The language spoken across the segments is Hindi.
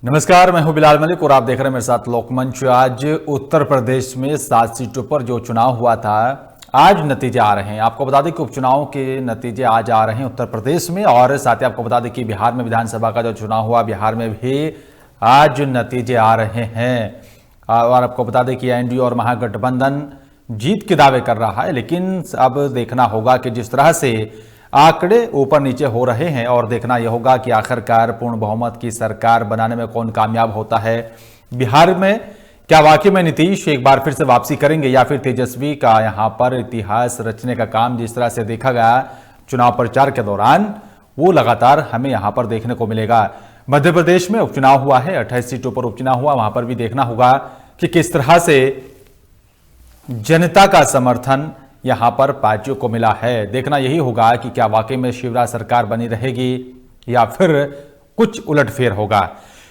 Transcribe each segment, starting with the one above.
नमस्कार, मैं हूं बिलाल मलिक और आप देख रहे हैं मेरे साथ लोकमंच। आज उत्तर प्रदेश में 7 सीटों पर जो चुनाव हुआ था, आज नतीजे आ रहे हैं। आपको बता दें कि उपचुनाव के नतीजे आज आ रहे हैं उत्तर प्रदेश में, और साथ ही आपको बता दें कि बिहार में विधानसभा का जो चुनाव हुआ, बिहार में भी आज नतीजे आ रहे हैं। और आपको बता दें कि एनडीए और महागठबंधन जीत के दावे कर रहा है, लेकिन अब देखना होगा कि जिस तरह से आंकड़े ऊपर नीचे हो रहे हैं, और देखना यह होगा कि आखिरकार पूर्ण बहुमत की सरकार बनाने में कौन कामयाब होता है। बिहार में क्या वाकई में नीतीश एक बार फिर से वापसी करेंगे, या फिर तेजस्वी का यहां पर इतिहास रचने का काम जिस तरह से देखा गया चुनाव प्रचार के दौरान, वो लगातार हमें यहां पर देखने को मिलेगा। मध्य प्रदेश में उपचुनाव हुआ है, 28 सीटों पर उपचुनाव हुआ, वहां पर भी देखना होगा कि किस तरह से जनता का समर्थन यहां पर पार्टियों को मिला है। देखना यही होगा कि क्या वाकई में शिवराज सरकार बनी रहेगी या फिर कुछ उलटफेर होगा,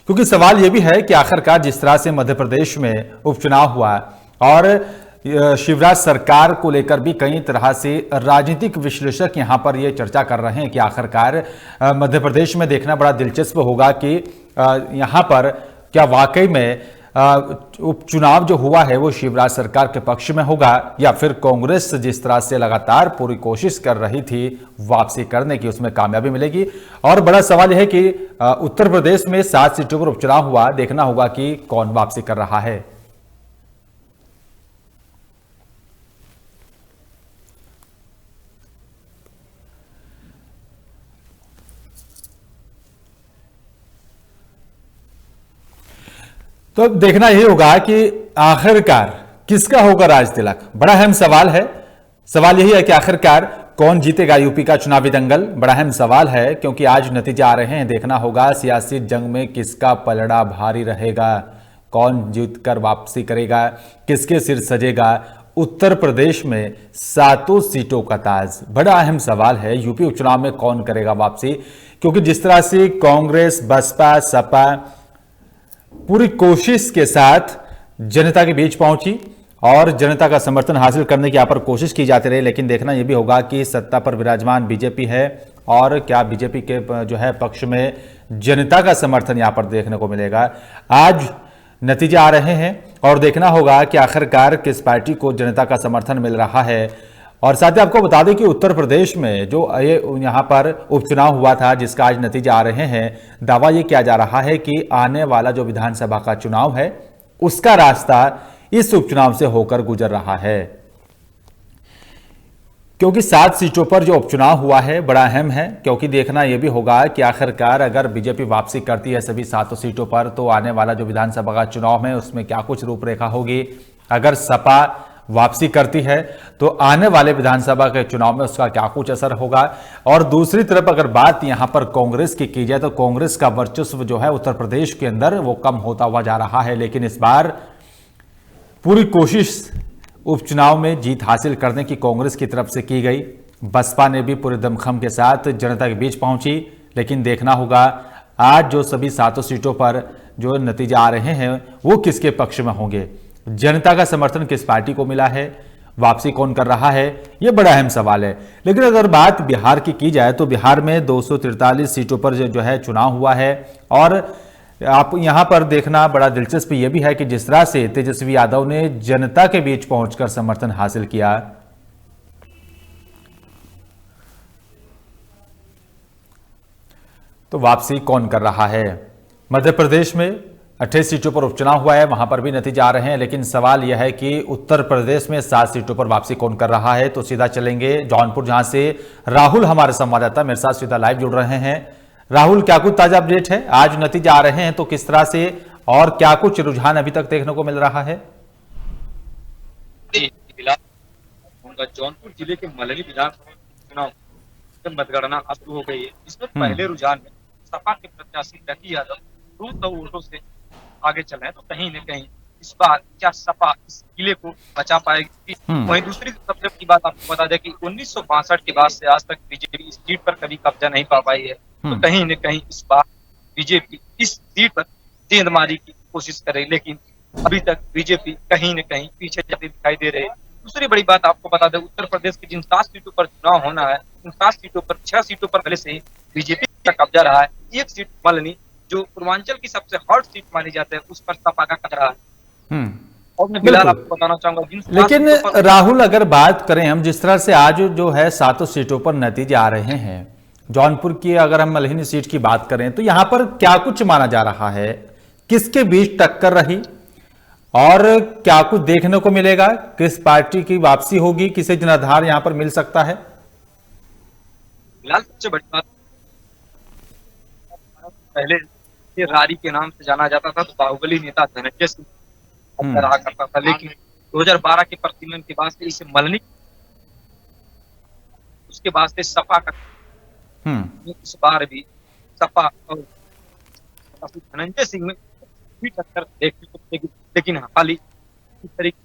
क्योंकि सवाल यह भी है कि आखिरकार जिस तरह से मध्य प्रदेश में उपचुनाव हुआ और शिवराज सरकार को लेकर भी कई तरह से राजनीतिक विश्लेषक यहां पर यह चर्चा कर रहे हैं कि आखिरकार मध्य प्रदेश में देखना बड़ा दिलचस्प होगा कि यहां पर क्या वाकई में उपचुनाव जो हुआ है वो शिवराज सरकार के पक्ष में होगा, या फिर कांग्रेस जिस तरह से लगातार पूरी कोशिश कर रही थी वापसी करने की, उसमें कामयाबी मिलेगी। और बड़ा सवाल यह है कि उत्तर प्रदेश में 7 सीटों पर उपचुनाव हुआ, देखना होगा कि कौन वापसी कर रहा है। तो अब देखना यही होगा कि आखिरकार किसका होगा राज तिलक। बड़ा अहम सवाल है। सवाल यही है कि आखिरकार कौन जीतेगा यूपी का चुनावी दंगल, बड़ा अहम सवाल है, क्योंकि आज नतीजे आ रहे हैं। देखना होगा सियासी जंग में किसका पलड़ा भारी रहेगा, कौन जीतकर वापसी करेगा, किसके सिर सजेगा उत्तर प्रदेश में 7 सीटों का ताज। बड़ा अहम सवाल है, यूपी उपचुनाव में कौन करेगा वापसी, क्योंकि जिस तरह से कांग्रेस, बसपा, सपा पूरी कोशिश के साथ जनता के बीच पहुंची और जनता का समर्थन हासिल करने की यहां पर कोशिश की जाती रही, लेकिन देखना यह भी होगा कि सत्ता पर विराजमान बीजेपी है, और क्या बीजेपी के जो है पक्ष में जनता का समर्थन यहां पर देखने को मिलेगा। आज नतीजे आ रहे हैं और देखना होगा कि आखिरकार किस पार्टी को जनता का समर्थन मिल रहा है। और साथ ही आपको बता दें कि उत्तर प्रदेश में जो ये यहाँ पर उपचुनाव हुआ था, जिसका आज नतीजे आ रहे हैं, दावा ये किया जा रहा है कि आने वाला जो विधानसभा का चुनाव है उसका रास्ता इस उपचुनाव से होकर गुजर रहा है, क्योंकि 7 सीटों पर जो उपचुनाव हुआ है बड़ा अहम है। क्योंकि देखना यह भी होगा कि आखिरकार अगर बीजेपी वापसी करती है सभी 7 सीटों पर, तो आने वाला जो विधानसभा का चुनाव है उसमें क्या कुछ रूपरेखा होगी। अगर सपा वापसी करती है तो आने वाले विधानसभा के चुनाव में उसका क्या कुछ असर होगा। और दूसरी तरफ अगर बात यहां पर कांग्रेस की जाए, तो कांग्रेस का वर्चस्व जो है उत्तर प्रदेश के अंदर वो कम होता हुआ जा रहा है, लेकिन इस बार पूरी कोशिश उपचुनाव में जीत हासिल करने की कांग्रेस की तरफ से की गई। बसपा ने भी पूरे दमखम के साथ जनता के बीच पहुंची, लेकिन देखना होगा आज जो सभी 7 सीटों पर जो नतीजे आ रहे हैं वो किसके पक्ष में होंगे, जनता का समर्थन किस पार्टी को मिला है, वापसी कौन कर रहा है, यह बड़ा अहम सवाल है। लेकिन अगर बात बिहार की जाए तो बिहार में 243 सीटों पर जो है चुनाव हुआ है, और आप यहां पर देखना बड़ा दिलचस्प यह भी है कि जिस तरह से तेजस्वी यादव ने जनता के बीच पहुंचकर समर्थन हासिल किया, तो वापसी कौन कर रहा है। मध्य प्रदेश में 28 सीटों पर उपचुनाव हुआ है, वहां पर भी नतीजे आ रहे हैं, लेकिन सवाल यह है कि उत्तर प्रदेश में 7 सीटों पर वापसी कौन कर रहा है। तो सीधा चलेंगे जौनपुर, जहां से राहुल हमारे संवाददाता मेरे साथ सीधा लाइव जुड़ रहे हैं। राहुल, क्या कुछ ताजा अपडेट है, आज नतीजे आ रहे हैं तो किस तरह से और क्या कुछ रुझान अभी तक देखने को मिल रहा है। जौनपुर जिले के मलनी विधानसभा चुनाव मतगणना अब शुरू हो गई है। इसमें पहले रुझान में सपा के प्रत्याशी लकी यादव 200 वोटों से आगे चल रहे हैं, तो कहीं न कहीं इस बार क्या सपा इस किले को बचा पाएगी। वहीं दूसरी सबसे बड़ी बात आपको बता दें कि 1962 के बाद से आज तक बीजेपी इस सीट पर कभी कब्जा नहीं पा पाई है, तो कहीं न कहीं इस बार बीजेपी इस सीट पर गेंदमारी की कोशिश करे, लेकिन अभी तक बीजेपी कहीं न कहीं पीछे जाती दिखाई दे रही है। दूसरी बड़ी बात आपको बता दें, उत्तर प्रदेश की जिन 7 सीटों पर चुनाव होना है, उन 7 सीटों पर 6 सीटों पर पहले से ही बीजेपी का कब्जा रहा है। एक सीट मलनी जो पूर्वांचल की सबसे हॉट सीट मानी जाती है, उस पर सपा का कचरा है। हम्म। और मैं बिलाल बिल्कुल। आपको बताना चाहूंगा जिन 7 लेकिन सीटों पर राहुल, अगर बात करें हम, जिस तरह से आज जो है 7 सीटों पर नतीजे आ रहे हैं, जौनपुर की अगर हम मल्हिनी सीट की बात करें तो यहां पर क्या कुछ माना जा रहा है, किसके बीच टक्कर रही और क्या कुछ देखने को मिलेगा, किस पार्टी की वापसी होगी, किसे जनाधार यहां पर मिल सकता है? बिलाल सबसे बड़ी बात, पहले ये रारी के नाम से जाना जाता था, तो बाहुबली नेता धनंजय सिंह हम्म। रहा करता था, लेकिन 2012 के प्रतिनिधि के बाद से इसे मलनी, उसके बाद से सपा का, हम्म। इस बार भी सपा और धनंजय सिंह में भी टक्कर देखने को मिलेगी, लेकिन हाल ही इस तरीके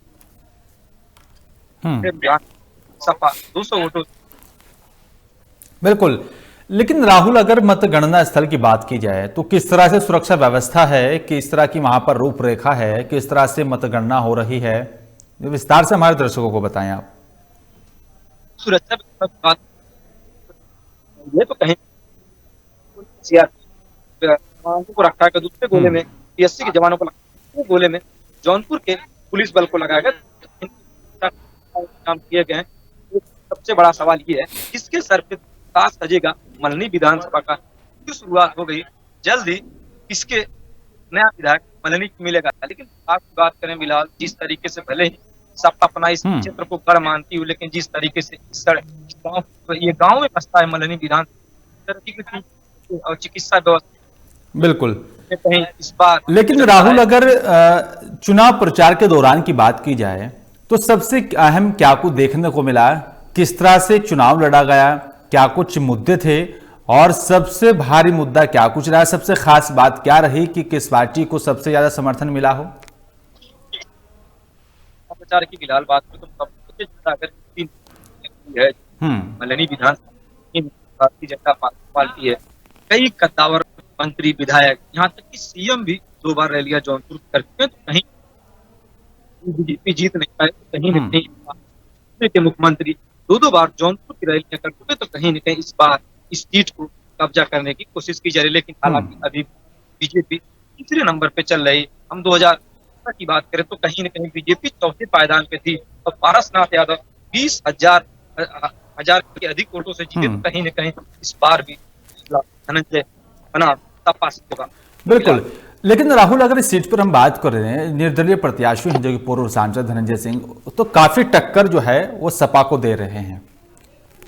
हम्म। से सपा 200 वोटों। बिल्कुल। लेकिन राहुल, अगर मतगणना स्थल की बात की जाए तो किस तरह से सुरक्षा व्यवस्था है, किस तरह की वहां पर रूपरेखा है, किस तरह से मतगणना हो रही है, विस्तार से हमारे दर्शकों को बताएं आप। सुरक्षा की बात, ये तो कहीं जवानों को रखा है, दूसरे गोले में पीएससी के जवानों को दूसरे गोले में जौनपुर के पुलिस बल को लगाया गया, काम किए गए हैं। सबसे बड़ा सवाल ये है, किसके सर पे ताज सजेगा मल्हनी विधानसभा का, की शुरुआत हो गई जल्द ही, किसके नया विधायक मल्हनी को मिलेगा। लेकिन आप बात करें बिलाल, जिस तरीके से भले ही सब अपना इस क्षेत्र को गढ़ मानती हूँ, लेकिन जिस तरीके से ये गांव में बसता है मल्हनी विधानसभा और चिकित्सा व्यवस्था, बिल्कुल। कहीं इस बार, लेकिन राहुल, अगर चुनाव प्रचार के दौरान की बात की जाए तो सबसे अहम क्या कुछ देखने को मिला, किस तरह से चुनाव लड़ा गया, क्या कुछ मुद्दे थे और सबसे भारी मुद्दा क्या कुछ रहा, सबसे खास बात क्या रही कि किस पार्टी को सबसे ज्यादा समर्थन मिला हो? प्रचार की फिलहाल बात करें तो सबसे ज्यादा अगर है मल्हनी विधानसभा भारतीय जनता पार्टी है। कई कद्दावर मंत्री विधायक, यहाँ तक कि सीएम भी 2 बार रैलियां जौनपुर करते हैं, तो कहीं बीजेपी जीत नहीं पाए, तो कहीं न कहीं के मुख्यमंत्री 2 बार जौनपुर की रैलियां कर चुके, तो कहीं न कहीं इस बार इस सीट को कब्जा करने की कोशिश की जा रही है। लेकिन हालांकि अभी बीजेपी तीसरे नंबर पे चल रही। हम 2017 की बात करें तो कहीं न कहीं बीजेपी चौथे पायदान पे थी और पारसनाथ यादव 20,000 के अधिक वोटों से जीते, तो कहीं न कहीं इस बार भी धनंजय बना सपा होगा। बिल्कुल। लेकिन राहुल, अगर इस सीट पर हम बात कर रहे हैं, निर्दलीय प्रत्याशी हैं जो कि पूर्व सांसद धनंजय सिंह, तो काफी टक्कर जो है वो सपा को दे रहे हैं।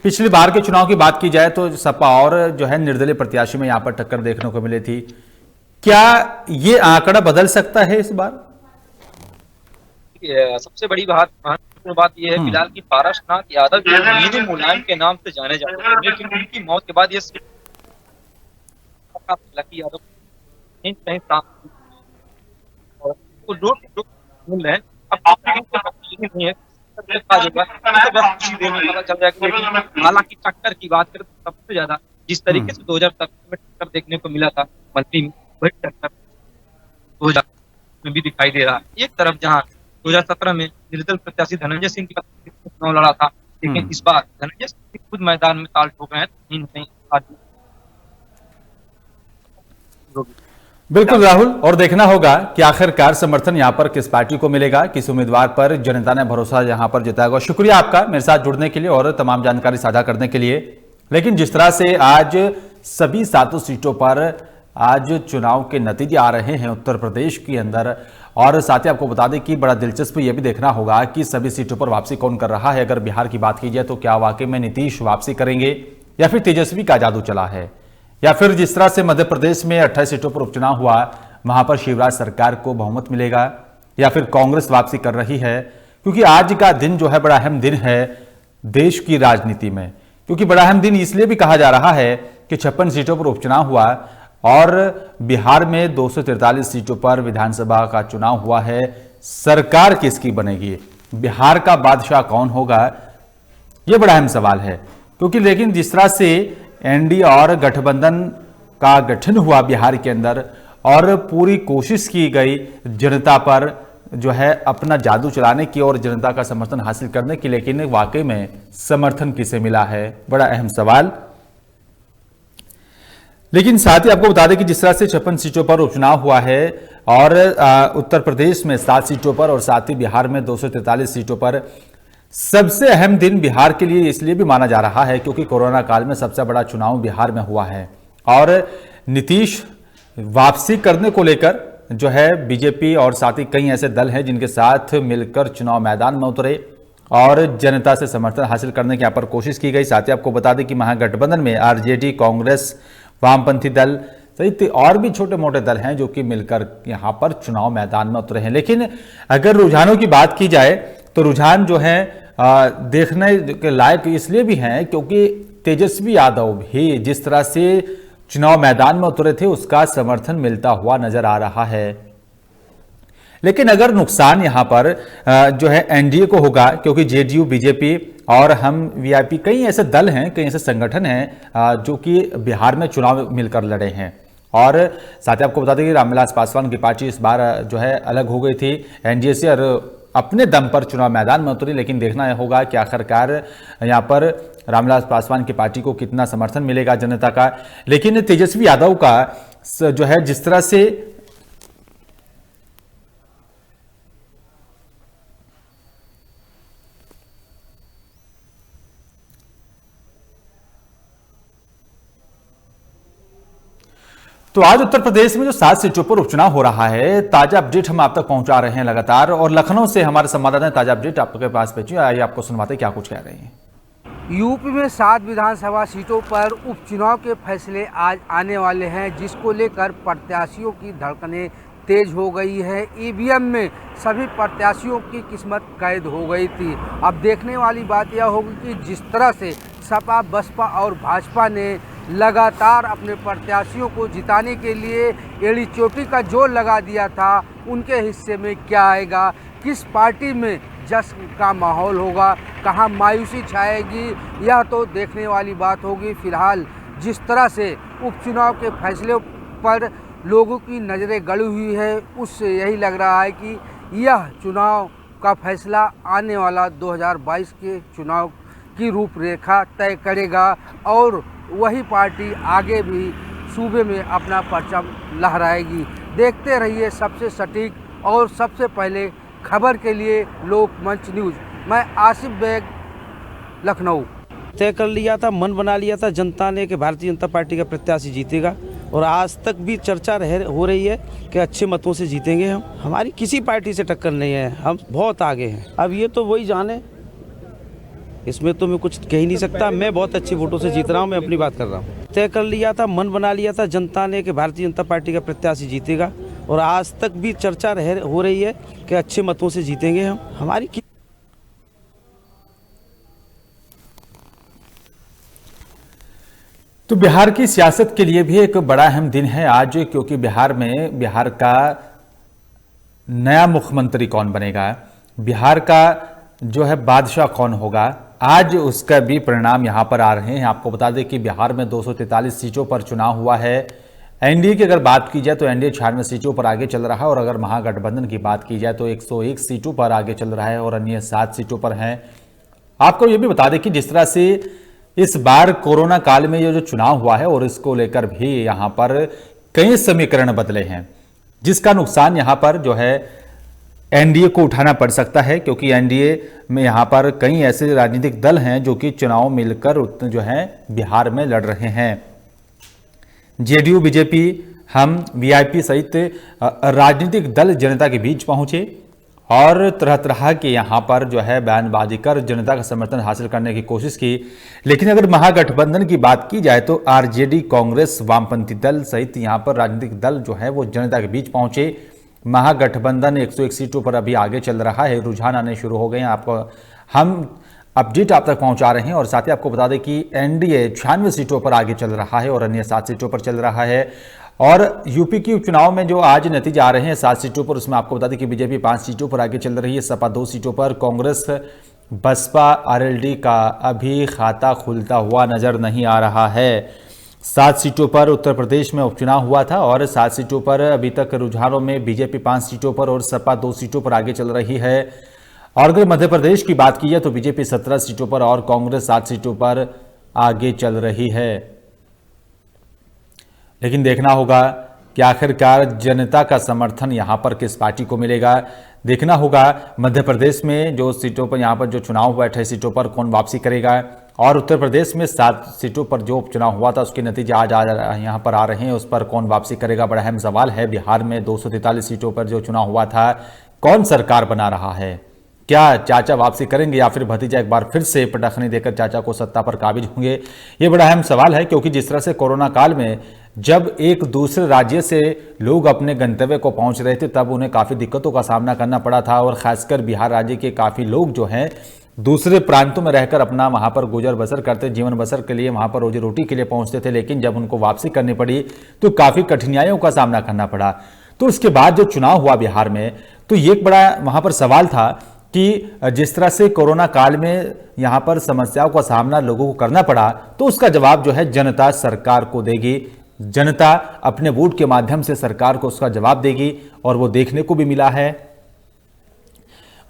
पिछली बार के चुनाव की बात की जाए तो सपा और जो है निर्दलीय प्रत्याशी में यहां पर टक्कर देखने को मिली थी। क्या ये आंकड़ा बदल सकता है इस बार? सबसे बड़ी महत्वपूर्ण बात यह है फिलहाल की पारसनाथ यादव मीनू मुलायम के नाम से जाने जाते हैं, लेकिन उनकी मौत के बाद ये लकी यादव कहीं मिल रहे हैं। अब नहीं है, हालांकि टक्कर की बात करें तो सबसे ज्यादा जिस तरीके से 2017 में टक्कर देखने को मिला था मंत्री में, वही टक्कर 2000 में भी दिखाई दे रहा है। एक तरफ जहां 2017 में निर्दल प्रत्याशी धनंजय सिंह की चुनाव लड़ा था, लेकिन इस बार धनंजय सिंह खुद मैदान में ताल ठोक रहे हैं, कहीं न कहीं बिल्कुल राहुल, और देखना होगा कि आखिरकार समर्थन यहां पर किस पार्टी को मिलेगा, किस उम्मीदवार पर जनता ने भरोसा यहां पर जताएगा। शुक्रिया आपका मेरे साथ जुड़ने के लिए और तमाम जानकारी साझा करने के लिए। लेकिन जिस तरह से आज सभी 7 सीटों पर आज चुनाव के नतीजे आ रहे हैं उत्तर प्रदेश के अंदर, और साथ ही आपको बता दें कि बड़ा दिलचस्प यह भी देखना होगा कि सभी सीटों पर वापसी कौन कर रहा है। अगर बिहार की बात की जाए तो क्या वाकई में नीतीश वापसी करेंगे या फिर तेजस्वी का जादू चला है, या फिर जिस तरह से मध्य प्रदेश में 28 सीटों पर उपचुनाव हुआ वहां पर शिवराज सरकार को बहुमत मिलेगा, या फिर कांग्रेस वापसी कर रही है। क्योंकि आज का दिन जो है बड़ा अहम दिन है देश की राजनीति में, क्योंकि बड़ा अहम दिन इसलिए भी कहा जा रहा है कि 56 सीटों पर उपचुनाव हुआ और बिहार में 243 सीटों पर विधानसभा का चुनाव हुआ है। सरकार किसकी बनेगी, बिहार का बादशाह कौन होगा, यह बड़ा अहम सवाल है। क्योंकि लेकिन जिस तरह से एनडीए और गठबंधन का गठन हुआ बिहार के अंदर और पूरी कोशिश की गई जनता पर जो है अपना जादू चलाने की और जनता का समर्थन हासिल करने की, लेकिन वाकई में समर्थन किसे मिला है, बड़ा अहम सवाल। लेकिन साथ ही आपको बता दें कि जिस तरह से 56 सीटों पर उपचुनाव हुआ है और उत्तर प्रदेश में 7 सीटों पर और साथ ही बिहार में 243 सीटों पर, सबसे अहम दिन बिहार के लिए इसलिए भी माना जा रहा है क्योंकि कोरोना काल में सबसे बड़ा चुनाव बिहार में हुआ है और नीतीश वापसी करने को लेकर जो है बीजेपी और साथ ही कई ऐसे दल हैं जिनके साथ मिलकर चुनाव मैदान में उतरे और जनता से समर्थन हासिल करने की यहाँ पर कोशिश की गई। साथ ही आपको बता दें कि महागठबंधन में आरजेडी, कांग्रेस, वामपंथी दल सहित और भी छोटे मोटे दल हैं जो कि मिलकर यहाँ पर चुनाव मैदान में उतरे हैं। लेकिन अगर रुझानों की बात की जाए तो रुझान जो है देखने के लायक इसलिए भी हैं क्योंकि तेजस्वी यादव भी जिस तरह से चुनाव मैदान में उतरे थे उसका समर्थन मिलता हुआ नजर आ रहा है। लेकिन अगर नुकसान यहां पर जो है एनडीए को होगा क्योंकि जेडीयू, बीजेपी और हम वीआईपी कई ऐसे दल हैं, कई ऐसे संगठन हैं जो कि बिहार में चुनाव मिलकर लड़े हैं। और साथ ही आपको बता दें कि रामविलास पासवान की पार्टी इस बार जो है अलग हो गई थी एनडीए से और अपने दम पर चुनाव मैदान में उतरी। लेकिन देखना होगा कि आखिरकार यहाँ पर रामविलास पासवान की पार्टी को कितना समर्थन मिलेगा जनता का। लेकिन तेजस्वी यादव का जो है जिस तरह से तो आज उत्तर प्रदेश में जो 7 सीटों पर उपचुनाव हो रहा है, ताजा अपडेट हम आप तक पहुंचा रहे हैं लगातार और लखनऊ से हमारे संवाददाता ने ताजा अपडेट आपके पास भेजी। आइए आपको सुनवाते क्या कुछ कह रहे हैं। यूपी में 7 विधानसभा सीटों पर उपचुनाव के फैसले आज आने वाले हैं, जिसको लेकर प्रत्याशियों की धड़कनें तेज हो गई है। ईवीएम में सभी प्रत्याशियों की किस्मत कैद हो गई थी। अब देखने वाली बात यह होगी कि जिस तरह से सपा, बसपा और भाजपा ने लगातार अपने प्रत्याशियों को जिताने के लिए एड़ी चोटी का जोर लगा दिया था, उनके हिस्से में क्या आएगा, किस पार्टी में जश्न का माहौल होगा, कहां मायूसी छाएगी, यह तो देखने वाली बात होगी। फिलहाल जिस तरह से उपचुनाव के फैसले पर लोगों की नज़रें गड़ी हुई है, उससे यही लग रहा है कि यह चुनाव का फैसला आने वाला 2022 के चुनाव की रूपरेखा तय करेगा और वही पार्टी आगे भी सूबे में अपना परचम लहराएगी। देखते रहिए सबसे सटीक और सबसे पहले खबर के लिए लोकमंच न्यूज़। मैं आसिफ बेग, लखनऊ। तय कर लिया था, मन बना लिया था जनता ने कि भारतीय जनता पार्टी का प्रत्याशी जीतेगा और आज तक भी चर्चा हो रही है कि अच्छे मतों से जीतेंगे हम। हमारी किसी पार्टी से टक्कर नहीं है, हम बहुत आगे हैं। अब ये तो वही जाने, इसमें तो मैं कुछ कह ही नहीं सकता। मैं बहुत अच्छे वोटों से जीत रहा हूँ, मैं अपनी बात कर रहा हूँ। तय कर लिया था, मन बना लिया था जनता ने कि भारतीय जनता पार्टी का प्रत्याशी जीतेगा और आज तक भी चर्चा हो रही है कि अच्छे मतों से जीतेंगे हम। हमारी तो बिहार की सियासत के लिए भी एक बड़ा अहम दिन है आज, क्योंकि बिहार का नया मुख्यमंत्री कौन बनेगा, बिहार का जो है बादशाह कौन होगा, आज उसका भी परिणाम यहां पर आ रहे हैं। आपको बता दें कि बिहार में 243 सीटों पर चुनाव हुआ है। एनडीए की अगर बात की जाए तो एनडीए 96 सीटों पर आगे चल रहा है और अगर महागठबंधन की बात की जाए तो 101 सीटों पर आगे चल रहा है और अन्य 7 सीटों पर हैं। आपको यह भी बता दें कि जिस तरह से इस बार कोरोना काल में ये जो चुनाव हुआ है और इसको लेकर भी यहां पर कई समीकरण बदले हैं, जिसका नुकसान यहां पर जो है एनडीए को उठाना पड़ सकता है, क्योंकि एनडीए में यहां पर कई ऐसे राजनीतिक दल हैं जो कि चुनाव मिलकर जो है बिहार में लड़ रहे हैं। जेडीयू, बीजेपी, हम, वीआईपी सहित राजनीतिक दल जनता के बीच पहुंचे और तरह तरह के यहां पर जो है बयानबाजी कर जनता का समर्थन हासिल करने की कोशिश की। लेकिन अगर महागठबंधन की बात की जाए तो आरजेडी, कांग्रेस, वामपंथी दल सहित यहां पर राजनीतिक दल जो है वो जनता के बीच पहुंचे। महागठबंधन 101 सीटों पर अभी आगे चल रहा है, रुझान आने शुरू हो गए हैं। आपको हम अपडेट आप तक पहुंचा रहे हैं और साथ ही आपको बता दें कि एनडीए 96 सीटों पर आगे चल रहा है और अन्य 7 सीटों पर चल रहा है। और यूपी की उपचुनाव में जो आज नतीजे आ रहे हैं 7 सीटों पर, उसमें आपको बता दें कि बीजेपी 5 सीटों पर आगे चल रही है, सपा 2 सीटों पर, कांग्रेस, बसपा, आरएलडी का अभी खाता खुलता हुआ नजर नहीं आ रहा है। 7 सीटों पर उत्तर प्रदेश में उपचुनाव हुआ था और 7 सीटों पर अभी तक रुझानों में बीजेपी 5 सीटों पर और सपा 2 सीटों पर आगे चल रही है। और अगर मध्य प्रदेश की बात की जाए तो बीजेपी 17 सीटों पर और कांग्रेस 7 सीटों पर आगे चल रही है। लेकिन देखना होगा कि आखिरकार जनता का समर्थन यहाँ पर किस पार्टी को मिलेगा। देखना होगा मध्य प्रदेश में जो सीटों पर यहाँ पर जो चुनाव हुआ 28 सीटों पर कौन वापसी करेगा, और उत्तर प्रदेश में 7 सीटों पर जो उपचुनाव हुआ था उसके नतीजे आज यहाँ पर आ रहे हैं, उस पर कौन वापसी करेगा, बड़ा अहम सवाल है। बिहार में 243 सीटों पर जो चुनाव हुआ था, कौन सरकार बना रहा है, क्या चाचा वापसी करेंगे या फिर भतीजा एक बार फिर से पटखनी देकर चाचा को सत्ता पर काबिज होंगे, ये बड़ा अहम सवाल है। क्योंकि जिस तरह से कोरोना काल में जब एक दूसरे राज्य से लोग अपने गंतव्य को पहुंच रहे थे, तब उन्हें काफ़ी दिक्कतों का सामना करना पड़ा था, और खासकर बिहार राज्य के काफ़ी लोग जो हैं दूसरे प्रांतों में रहकर अपना वहां पर गुजर बसर करते, जीवन बसर के लिए वहां पर रोजी रोटी के लिए पहुंचते थे, लेकिन जब उनको वापसी करनी पड़ी तो काफ़ी कठिनाइयों का सामना करना पड़ा। तो उसके बाद जो चुनाव हुआ बिहार में, तो ये एक बड़ा वहां पर सवाल था कि जिस तरह से कोरोना काल में यहाँ पर समस्याओं का सामना लोगों को करना पड़ा, तो उसका जवाब जो है जनता सरकार को देगी। जनता अपने वोट के माध्यम से सरकार को उसका जवाब देगी, और वो देखने को भी मिला है।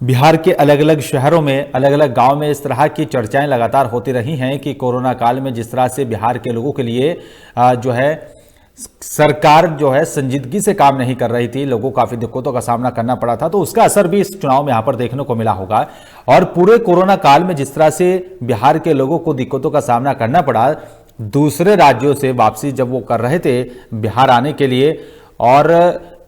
बिहार के अलग अलग शहरों में, अलग अलग गांव में इस तरह की चर्चाएं लगातार होती रही हैं कि कोरोना काल में जिस तरह से बिहार के लोगों के लिए जो है सरकार जो है संजीदगी से काम नहीं कर रही थी, लोगों को काफी दिक्कतों का सामना करना पड़ा था, तो उसका असर भी इस चुनाव में यहां पर देखने को मिला होगा। और पूरे कोरोना काल में जिस तरह से बिहार के लोगों को दिक्कतों का सामना करना पड़ा, दूसरे राज्यों से वापसी जब वो कर रहे थे बिहार आने के लिए, और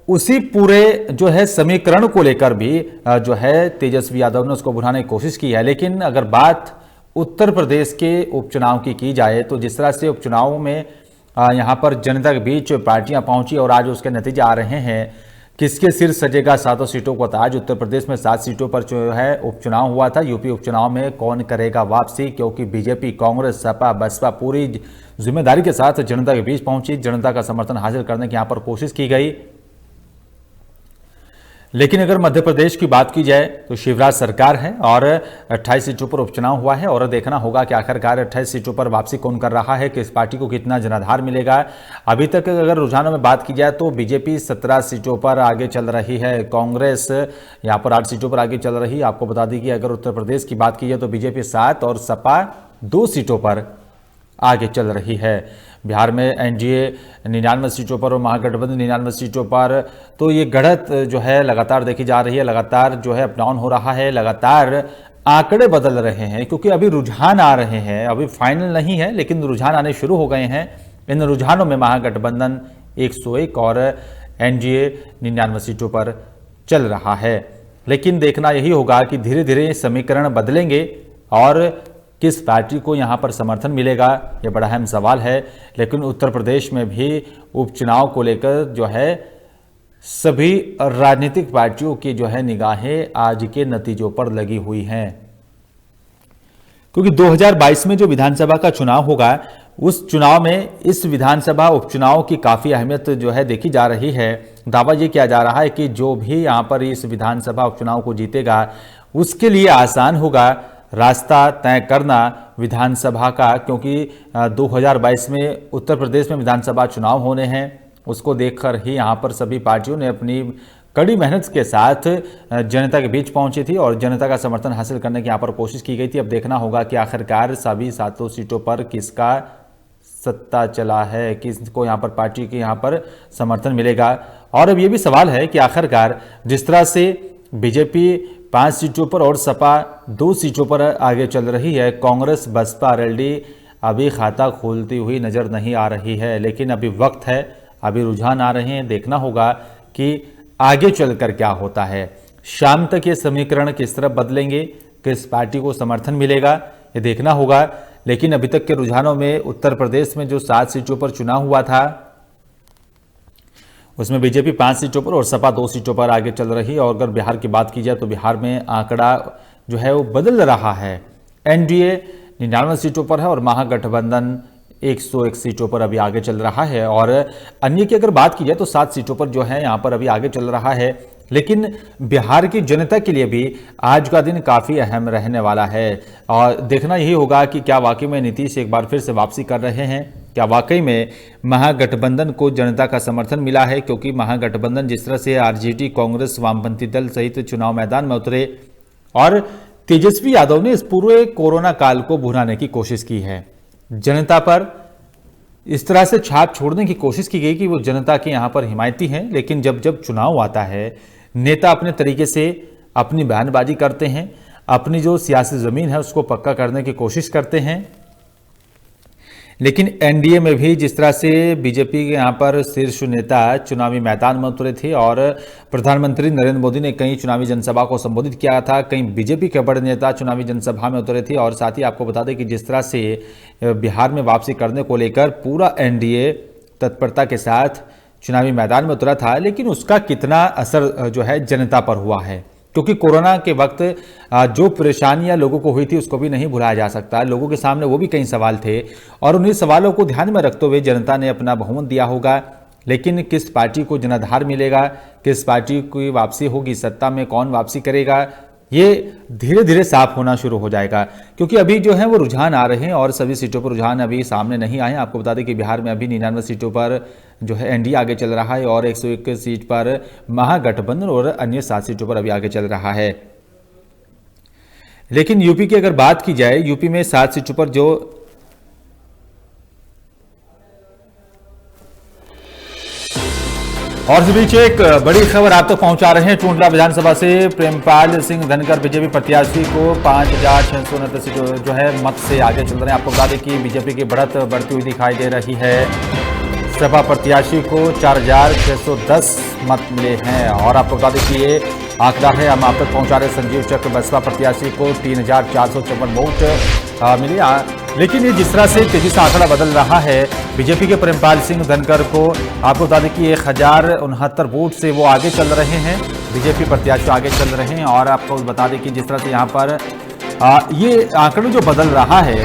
उसी पूरे जो है समीकरण को लेकर भी जो है तेजस्वी यादव ने उसको बुझाने की कोशिश की है। लेकिन अगर बात उत्तर प्रदेश के उपचुनाव की जाए, तो जिस तरह से उपचुनाव में यहाँ पर जनता के बीच पार्टियां पहुंची और आज उसके नतीजे आ रहे हैं, किसके सिर सजेगा 7 सीटों को ताज। उत्तर प्रदेश में 7 सीटों पर जो है उपचुनाव हुआ था। यूपी उपचुनाव में कौन करेगा वापसी, क्योंकि बीजेपी, कांग्रेस, सपा, बसपा पूरी जिम्मेदारी के साथ जनता के बीच पहुंची, जनता का समर्थन हासिल करने की यहाँ पर कोशिश की गई। लेकिन अगर मध्य प्रदेश की बात की जाए तो शिवराज सरकार है और 28 सीटों पर उपचुनाव हुआ है, और देखना होगा कि आखिरकार 28 सीटों पर वापसी कौन कर रहा है, किस पार्टी को कितना जनाधार मिलेगा। अभी तक अगर रुझानों में बात की जाए तो बीजेपी 17 सीटों पर आगे चल रही है, कांग्रेस यहाँ पर 8 सीटों पर आगे चल रही है। आपको बता दें कि अगर उत्तर प्रदेश की बात की जाए तो बीजेपी 7 और सपा 2 सीटों पर आगे चल रही है। बिहार में एनडीए 99 सीटों पर और महागठबंधन 99 सीटों पर, तो ये बढ़त जो है लगातार देखी जा रही है, लगातार जो है अप डाउन हो रहा है, लगातार आंकड़े बदल रहे हैं, क्योंकि अभी रुझान आ रहे हैं, अभी फाइनल नहीं है लेकिन रुझान आने शुरू हो गए हैं। इन रुझानों में महागठबंधन 101 और एनडीए 99 सीटों पर चल रहा है। लेकिन देखना यही होगा कि धीरे धीरे समीकरण बदलेंगे और किस पार्टी को यहां पर समर्थन मिलेगा, यह बड़ा अहम सवाल है। लेकिन उत्तर प्रदेश में भी उपचुनाव को लेकर जो है सभी राजनीतिक पार्टियों की जो है निगाहें आज के नतीजों पर लगी हुई हैं, क्योंकि 2022 में जो विधानसभा का चुनाव होगा, उस चुनाव में इस विधानसभा उपचुनाव की काफी अहमियत जो है देखी जा रही है। दावा ये किया जा रहा है कि जो भी यहां पर इस विधानसभा उपचुनाव को जीतेगा, उसके लिए आसान होगा रास्ता तय करना विधानसभा का, क्योंकि 2022 में उत्तर प्रदेश में विधानसभा चुनाव होने हैं। उसको देखकर ही यहाँ पर सभी पार्टियों ने अपनी कड़ी मेहनत के साथ जनता के बीच पहुंची थी और जनता का समर्थन हासिल करने की यहाँ पर कोशिश की गई थी। अब देखना होगा कि आखिरकार सभी 7 सीटों पर किसका सत्ता चला है, किसको यहाँ पर पार्टी के यहाँ पर समर्थन मिलेगा। और अब ये भी सवाल है कि आखिरकार जिस तरह से बीजेपी 5 सीटों पर और सपा 2 सीटों पर आगे चल रही है, कांग्रेस, बसपा, आरएलडी अभी खाता खोलती हुई नजर नहीं आ रही है। लेकिन अभी वक्त है, अभी रुझान आ रहे हैं, देखना होगा कि आगे चलकर क्या होता है। शाम तक ये समीकरण किस तरफ बदलेंगे, किस पार्टी को समर्थन मिलेगा, ये देखना होगा। लेकिन अभी तक के रुझानों में उत्तर प्रदेश में जो 7 सीटों पर चुनाव हुआ था, उसमें बीजेपी 5 सीटों पर और सपा 2 सीटों पर आगे चल रही है। और अगर बिहार की बात की जाए तो बिहार में आंकड़ा जो है वो बदल रहा है। एनडीए 99 सीटों पर है और महागठबंधन 101 सीटों पर अभी आगे चल रहा है। और अन्य की अगर बात की जाए तो 7 सीटों पर जो है यहाँ पर अभी आगे चल रहा है। लेकिन बिहार की जनता के लिए भी आज का दिन काफ़ी अहम रहने वाला है और देखना यही होगा कि क्या वाकई में नीतीश एक बार फिर से वापसी कर रहे हैं, क्या वाकई में महागठबंधन को जनता का समर्थन मिला है। क्योंकि महागठबंधन जिस तरह से आरजेडी, कांग्रेस, वामपंथी दल सहित चुनाव मैदान में उतरे और तेजस्वी यादव ने इस पूरे कोरोना काल को भुनाने की कोशिश की है, जनता पर इस तरह से छाप छोड़ने की कोशिश की गई कि वो जनता के यहाँ पर हिमायती हैं, लेकिन जब जब चुनाव आता है नेता अपने तरीके से अपनी बयानबाजी करते हैं, अपनी जो सियासी ज़मीन है उसको पक्का करने की कोशिश करते हैं। लेकिन एनडीए में भी जिस तरह से बीजेपी के यहाँ पर शीर्ष नेता चुनावी मैदान में उतरे थे और प्रधानमंत्री नरेंद्र मोदी ने कई चुनावी जनसभा को संबोधित किया था, कई बीजेपी के बड़े नेता चुनावी जनसभा में उतरे थे और साथ ही आपको बता दें कि जिस तरह से बिहार में वापसी करने को लेकर पूरा एनडीए तत्परता के साथ चुनावी मैदान में उतरा था, लेकिन उसका कितना असर जो है जनता पर हुआ है, क्योंकि कोरोना के वक्त जो परेशानियां लोगों को हुई थी उसको भी नहीं भुलाया जा सकता। लोगों के सामने वो भी कई सवाल थे और उन्हीं सवालों को ध्यान में रखते हुए जनता ने अपना बहुमत दिया होगा। लेकिन किस पार्टी को जनाधार मिलेगा, किस पार्टी की वापसी होगी सत्ता में, कौन वापसी करेगा, ये धीरे धीरे साफ होना शुरू हो जाएगा, क्योंकि अभी जो है वो रुझान आ रहे हैं और सभी सीटों पर रुझान अभी सामने नहीं आए। आपको बता दें कि बिहार में अभी 99 सीटों पर जो है एनडीए आगे चल रहा है और 101 सीट पर महागठबंधन और अन्य 7 सीटों पर अभी आगे चल रहा है। लेकिन यूपी की अगर बात की जाए, यूपी में 7 सीटों पर जो और इस बीच एक बड़ी खबर आप तक पहुंचा रहे हैं। टूंडला विधानसभा से प्रेमपाल सिंह धनकर बीजेपी प्रत्याशी को 5,669 सीट जो है मत से आगे चल रहे हैं। आपको बता दें कि बीजेपी की बढ़त बढ़ती हुई दिखाई दे रही है। सपा प्रत्याशी को 4,610 मत मिले हैं और आपको बता दें कि ये आंकड़ा है हम आप तक पहुंचा रहे। संजीव चक्र बसपा प्रत्याशी को 3,454 वोट मिले। लेकिन ये जिस तरह से तेजी से आंकड़ा बदल रहा है, बीजेपी के प्रेमपाल सिंह धनकर को आपको बता दें कि 1,069 वोट से वो आगे चल रहे हैं, बीजेपी प्रत्याशी आगे चल रहे हैं। और आपको बता दें कि जिस तरह से यहाँ पर ये आंकड़ा जो बदल रहा है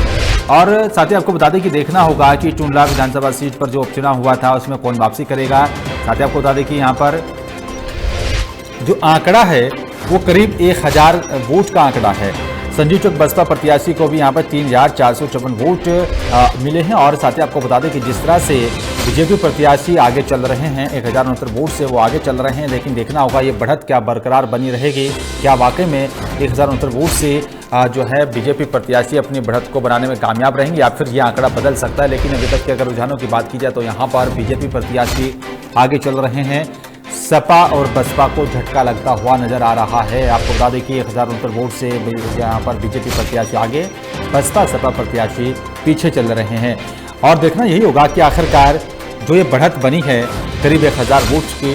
और साथ ही आपको बता दें कि देखना होगा कि टूंडला विधानसभा सीट पर जो उपचुनाव हुआ था उसमें कौन वापसी करेगा। साथ ही आपको बता दें कि यहाँ पर जो आंकड़ा है वो करीब 1,000 वोट का आंकड़ा है। संजीव चौक बसपा प्रत्याशी को भी यहाँ पर 3,454 वोट मिले हैं और साथ ही आपको बता दें कि जिस तरह से बीजेपी प्रत्याशी आगे चल रहे हैं 1,069 वोट से वो आगे चल रहे हैं। लेकिन देखना होगा ये बढ़त क्या बरकरार बनी रहेगी, क्या वाकई में 1,069 वोट से जो है बीजेपी प्रत्याशी अपनी बढ़त को बनाने में कामयाब रहेंगे या फिर ये आंकड़ा बदल सकता है। लेकिन अभी तक के अगर रुझानों की बात की जाए तो यहाँ पर बीजेपी प्रत्याशी आगे चल रहे हैं, सपा और बसपा को झटका लगता हुआ नजर आ रहा है। आपको बता दें कि 1,069 वोट से यहाँ पर बीजेपी प्रत्याशी आगे, बसपा सपा प्रत्याशी पीछे चल रहे हैं। और देखना यही होगा कि आखिरकार जो ये बढ़त बनी है करीब 1,000 वोट की,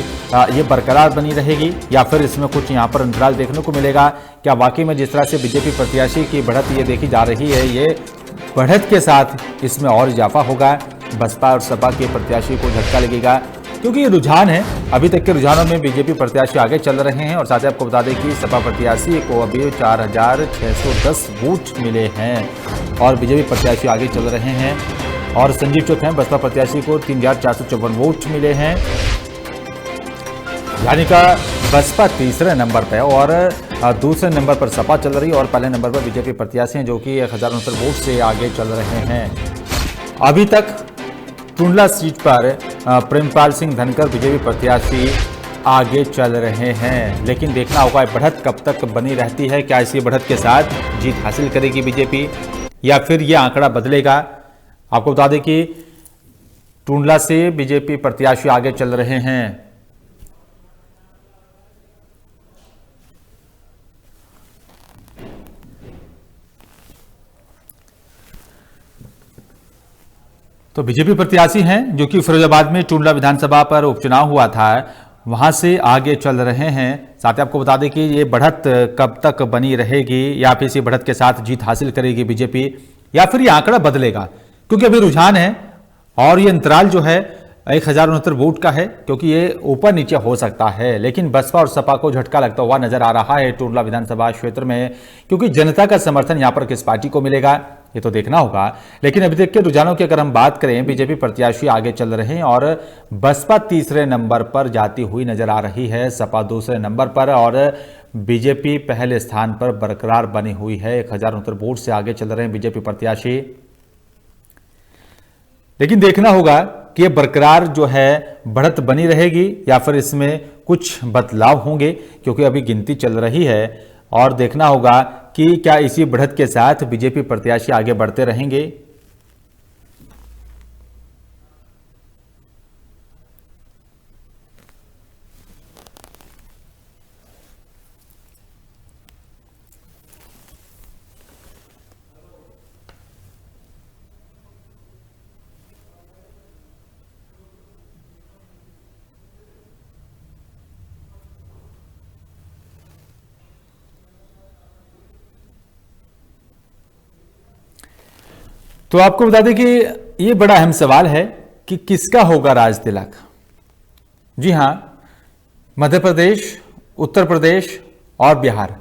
ये बरकरार बनी रहेगी या फिर इसमें कुछ यहाँ पर अंतराल देखने को मिलेगा। क्या वाकई में जिस तरह से बीजेपी प्रत्याशी की बढ़त ये देखी जा रही है, ये बढ़त के साथ इसमें और इजाफा होगा, बसपा और सपा के प्रत्याशी को झटका लगेगा, क्योंकि ये रुझान है। अभी तक के रुझानों में बीजेपी प्रत्याशी आगे चल रहे हैं और साथ ही आपको बता दें कि सपा प्रत्याशी को अभी 4,610 वोट मिले हैं और बीजेपी प्रत्याशी आगे चल रहे हैं। और संजीव चौक हैं बसपा प्रत्याशी को 3,454 वोट मिले हैं, यानी का बसपा तीसरे नंबर पर और दूसरे नंबर पर सपा चल रही है और पहले नंबर पर बीजेपी प्रत्याशी हैं जो कि 1,069 वोट से आगे चल रहे हैं। अभी तक टूंडला सीट पर प्रेमपाल सिंह धनकर बीजेपी प्रत्याशी आगे चल रहे हैं। लेकिन देखना होगा बढ़त कब तक बनी रहती है, क्या इसी बढ़त के साथ जीत हासिल करेगी बीजेपी या फिर ये आंकड़ा बदलेगा। आपको बता दें कि टूंडला से बीजेपी प्रत्याशी आगे चल रहे हैं। तो बीजेपी प्रत्याशी हैं जो कि फिरोजाबाद में टूंडला विधानसभा पर उपचुनाव हुआ था, वहां से आगे चल रहे हैं। साथ ही आपको बता दें कि ये बढ़त कब तक बनी रहेगी या फिर इसी बढ़त के साथ जीत हासिल करेगी बीजेपी या फिर ये आंकड़ा बदलेगा, क्योंकि अभी रुझान है और ये अंतराल जो है 1,069 वोट का है, क्योंकि ये ऊपर नीचे हो सकता है। लेकिन बसपा और सपा को झटका लगता हुआ नजर आ रहा है टूंडला विधानसभा क्षेत्र में, क्योंकि जनता का समर्थन यहाँ पर किस पार्टी को मिलेगा ये तो देखना होगा। लेकिन अभी तक के रुझानों की अगर हम बात करें, बीजेपी प्रत्याशी आगे चल रहे हैं और बसपा तीसरे नंबर पर जाती हुई नजर आ रही है, सपा दूसरे नंबर पर और बीजेपी पहले स्थान पर बरकरार बनी हुई है। 1,069 वोट से आगे चल रहे हैं बीजेपी प्रत्याशी। लेकिन देखना होगा कि ये बरकरार जो है बढ़त बनी रहेगी या फिर इसमें कुछ बदलाव होंगे, क्योंकि अभी गिनती चल रही है और देखना होगा कि क्या इसी बढ़त के साथ बीजेपी प्रत्याशी आगे बढ़ते रहेंगे। तो आपको बता दें कि ये बड़ा अहम सवाल है कि किसका होगा राज तिलक। जी हां, मध्य प्रदेश, उत्तर प्रदेश और बिहार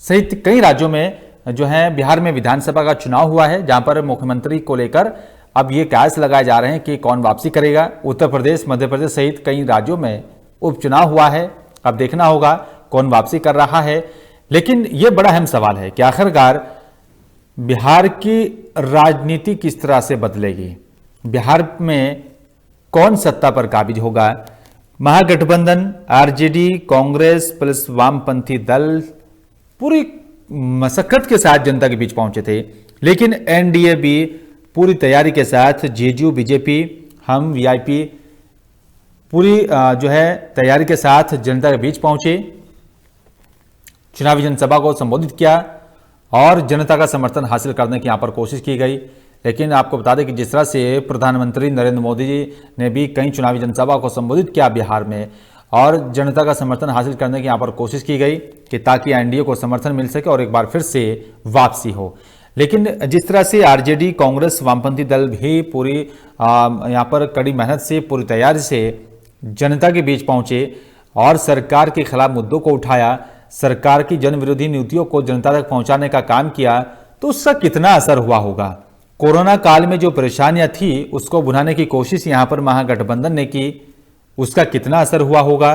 सहित कई राज्यों में जो है, बिहार में विधानसभा का चुनाव हुआ है, जहां पर मुख्यमंत्री को लेकर अब ये कयास लगाए जा रहे हैं कि कौन वापसी करेगा। उत्तर प्रदेश, मध्य प्रदेश सहित कई राज्यों में उपचुनाव हुआ है, अब देखना होगा कौन वापसी कर रहा है। लेकिन यह बड़ा अहम सवाल है कि आखिरकार बिहार की राजनीति किस तरह से बदलेगी, बिहार में कौन सत्ता पर काबिज होगा। महागठबंधन, आरजेडी, कांग्रेस प्लस वामपंथी दल पूरी मशक्कत के साथ जनता के बीच पहुंचे थे, लेकिन एनडीए भी पूरी तैयारी के साथ, जेडीयू, बीजेपी, हम वीआईपी पूरी जो है तैयारी के साथ जनता के बीच पहुंचे, चुनावी जनसभा को संबोधित किया और जनता का समर्थन हासिल करने की यहां पर कोशिश की गई। लेकिन आपको बता दें कि जिस तरह से प्रधानमंत्री नरेंद्र मोदी जी ने भी कई चुनावी जनसभा को संबोधित किया बिहार में और जनता का समर्थन हासिल करने की यहां पर कोशिश की गई कि ताकि एनडीए को समर्थन मिल सके और एक बार फिर से वापसी हो। लेकिन जिस तरह से आरजेडी, कांग्रेस, वामपंथी दल भी पूरी यहां पर कड़ी मेहनत से, पूरी तैयारी से जनता के बीच पहुंचे और सरकार के खिलाफ मुद्दों को उठाया, सरकार की जन विरोधी नीतियों को जनता तक पहुंचाने का काम किया, तो उसका कितना असर हुआ होगा। कोरोना काल में जो परेशानियां थी उसको भुनाने की कोशिश यहां पर महागठबंधन ने की, उसका कितना असर हुआ होगा,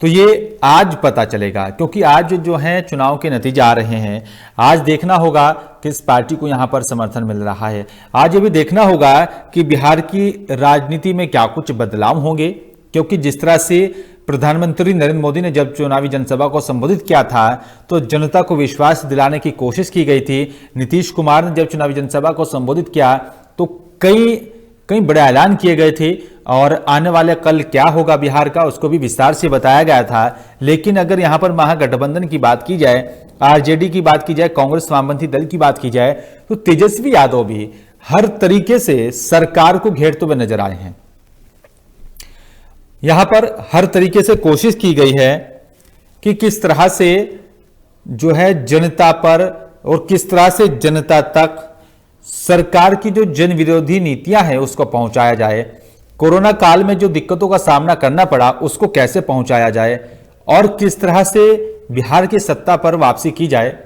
तो ये आज पता चलेगा। क्योंकि आज जो है चुनाव के नतीजे आ रहे हैं, आज देखना होगा किस पार्टी को यहां पर समर्थन मिल रहा है। आज ये भी देखना होगा कि बिहार की राजनीति में क्या कुछ बदलाव होंगे, क्योंकि जिस तरह से प्रधानमंत्री नरेंद्र मोदी ने जब चुनावी जनसभा को संबोधित किया था तो जनता को विश्वास दिलाने की कोशिश की गई थी। नीतीश कुमार ने जब चुनावी जनसभा को संबोधित किया तो कई बड़े ऐलान किए गए थे और आने वाले कल क्या होगा बिहार का उसको भी विस्तार से बताया गया था। लेकिन अगर यहां पर महागठबंधन की बात की जाए, आरजेडी की बात की जाए, कांग्रेस वामपंथी दल की बात की जाए, तो तेजस्वी यादव भी हर तरीके से सरकार को घेरते हुए नजर आए हैं। यहां पर हर तरीके से कोशिश की गई है कि किस तरह से जो है जनता पर और किस तरह से जनता तक सरकार की जो जन विरोधी नीतियां हैं उसको पहुंचाया जाए, कोरोना काल में जो दिक्कतों का सामना करना पड़ा उसको कैसे पहुंचाया जाए और किस तरह से बिहार की सत्ता पर वापसी की जाए।